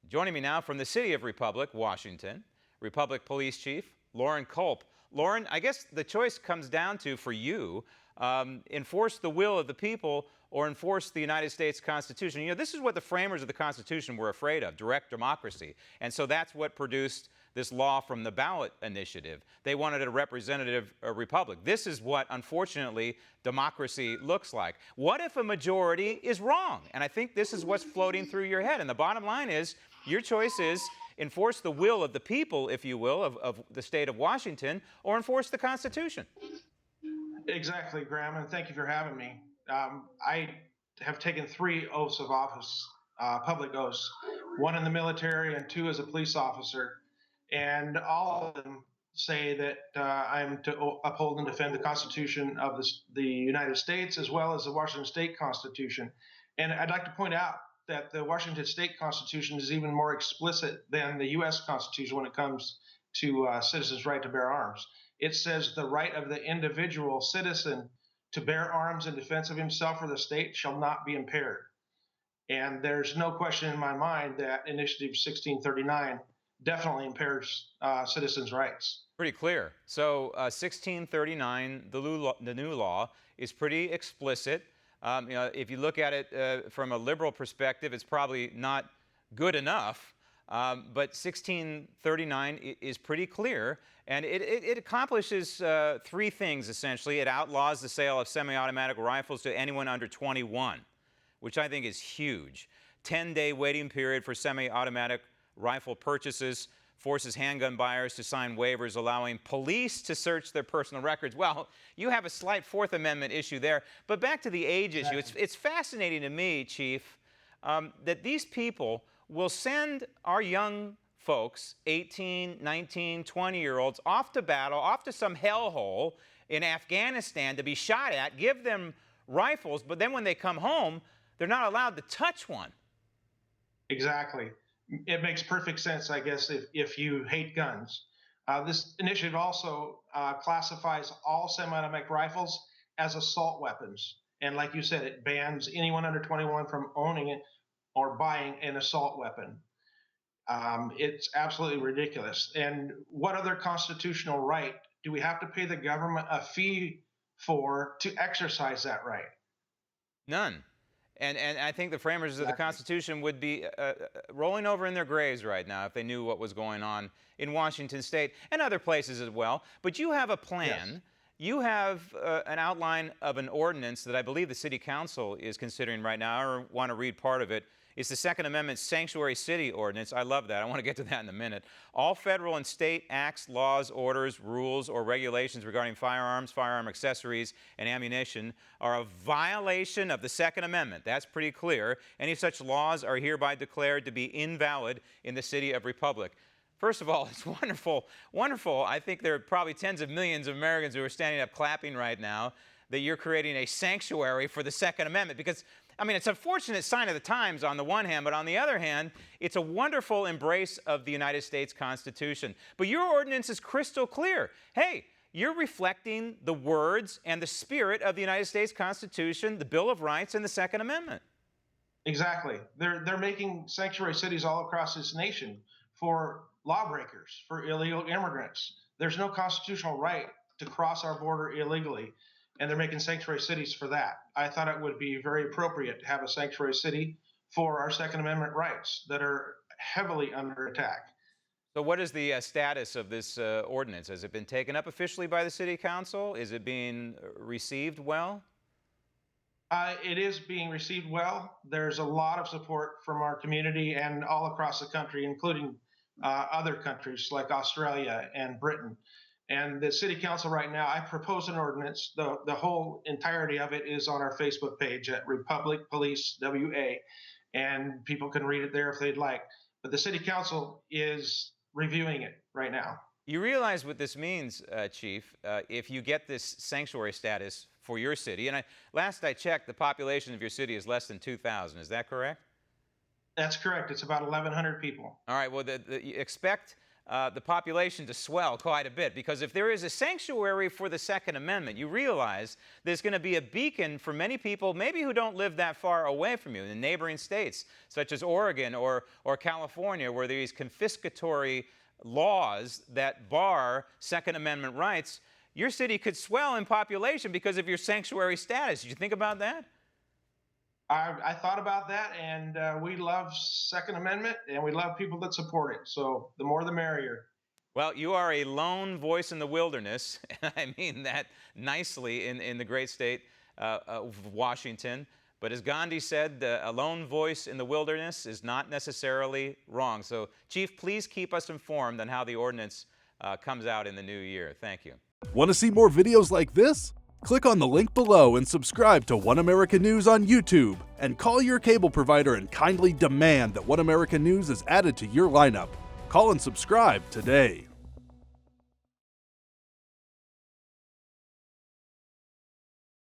Joining me now from the city of Republic, Washington, Republic Police Chief Loren Culp. Loren, I guess the choice comes down to, for you, enforce the will of the people or enforce the United States Constitution. You know, this is what the framers of the Constitution were afraid of, direct democracy. And so that's what produced this law from the ballot initiative. They wanted a representative republic. This is what, unfortunately, democracy looks like. What if a majority is wrong? And I think this is what's floating through your head. And the bottom line is, your choice is enforce the will of the people, if you will, of the state of Washington, or enforce the Constitution. Exactly, Graham, and thank you for having me. I have taken 3 oaths of office, public oaths, 1 in the military and 2 as a police officer, and all of them say that I am to uphold and defend the Constitution of the United States as well as the Washington State Constitution. And I'd like to point out that the Washington State Constitution is even more explicit than the U.S. Constitution when it comes to citizens' right to bear arms. It says the right of the individual citizen to bear arms in defense of himself or the state shall not be impaired. And there's no question in my mind that Initiative 1639 definitely impairs citizens' rights. Pretty clear. So 1639, the new law, is pretty explicit. You know, if you look at it from a liberal perspective, it's probably not good enough. But 1639 is pretty clear, and it accomplishes 3 things, essentially. It outlaws the sale of semi-automatic rifles to anyone under 21, which I think is huge. 10-day waiting period for semi-automatic rifle purchases, forces handgun buyers to sign waivers allowing police to search their personal records. Well, you have a slight Fourth Amendment issue there. But back to the age issue, it's fascinating to me, Chief, that these people will send our young folks, 18, 19, 20-year-olds, off to battle, off to some hellhole in Afghanistan to be shot at, give them rifles, but then when they come home, they're not allowed to touch one. Exactly. It makes perfect sense, I guess, if you hate guns. This initiative also classifies all semi-automatic rifles as assault weapons. And like you said, it bans anyone under 21 from owning it or buying an assault weapon. It's absolutely ridiculous. And what other constitutional right do we have to pay the government a fee for to exercise that right? None. And I think the framers of the Constitution would be rolling over in their graves right now if they knew what was going on in Washington State and other places as well. But you have a plan. Yes. You have an outline of an ordinance that I believe the City Council is considering right now. I want to read part of it. It's the Second Amendment Sanctuary City Ordinance. I love that. I want to get to that in a minute. All federal and state acts, laws, orders, rules, or regulations regarding firearms, firearm accessories, and ammunition are a violation of the Second Amendment. That's pretty clear. Any such laws are hereby declared to be invalid in the City of Republic. First of all, it's wonderful, wonderful. I think there are probably tens of millions of Americans who are standing up clapping right now that you're creating a sanctuary for the Second Amendment, because I mean, it's a fortunate sign of the times on the one hand, but on the other hand, it's a wonderful embrace of the United States Constitution. But your ordinance is crystal clear. Hey, you're reflecting the words and the spirit of the United States Constitution, the Bill of Rights, and the Second Amendment. Exactly. They're making sanctuary cities all across this nation for lawbreakers, for illegal immigrants. There's no constitutional right to cross our border illegally, and they're making sanctuary cities for that. I thought it would be very appropriate to have a sanctuary city for our Second Amendment rights that are heavily under attack. So what is the status of this ordinance? Has it been taken up officially by the City Council? Is it being received well? It is being received well. There's a lot of support from our community and all across the country, including other countries like Australia and Britain. And the City Council right now, I proposed an ordinance. The whole entirety of it is on our Facebook page at Republic Police WA, and people can read it there if they'd like. But the City Council is reviewing it right now. You realize what this means, Chief, if you get this sanctuary status for your city. And last I checked, the population of your city is less than 2,000. Is that correct? That's correct. It's about 1,100 people. All right. Well, expect the population to swell quite a bit, because if there is a sanctuary for the Second Amendment, you realize there's going to be a beacon for many people, maybe who don't live that far away from you, in neighboring states such as Oregon or California, where there are these confiscatory laws that bar Second Amendment rights. Your city could swell in population because of your sanctuary status. Did you think about that? I thought about that, and we love Second Amendment, and we love people that support it. So the more the merrier. Well, you are a lone voice in the wilderness, and I mean that nicely in the great state of Washington. But as Gandhi said, a lone voice in the wilderness is not necessarily wrong. So, Chief, please keep us informed on how the ordinance comes out in the new year. Thank you. Want to see more videos like this? Click on the link below and subscribe to One American News on YouTube. And call your cable provider and kindly demand that One American News is added to your lineup. Call and subscribe today.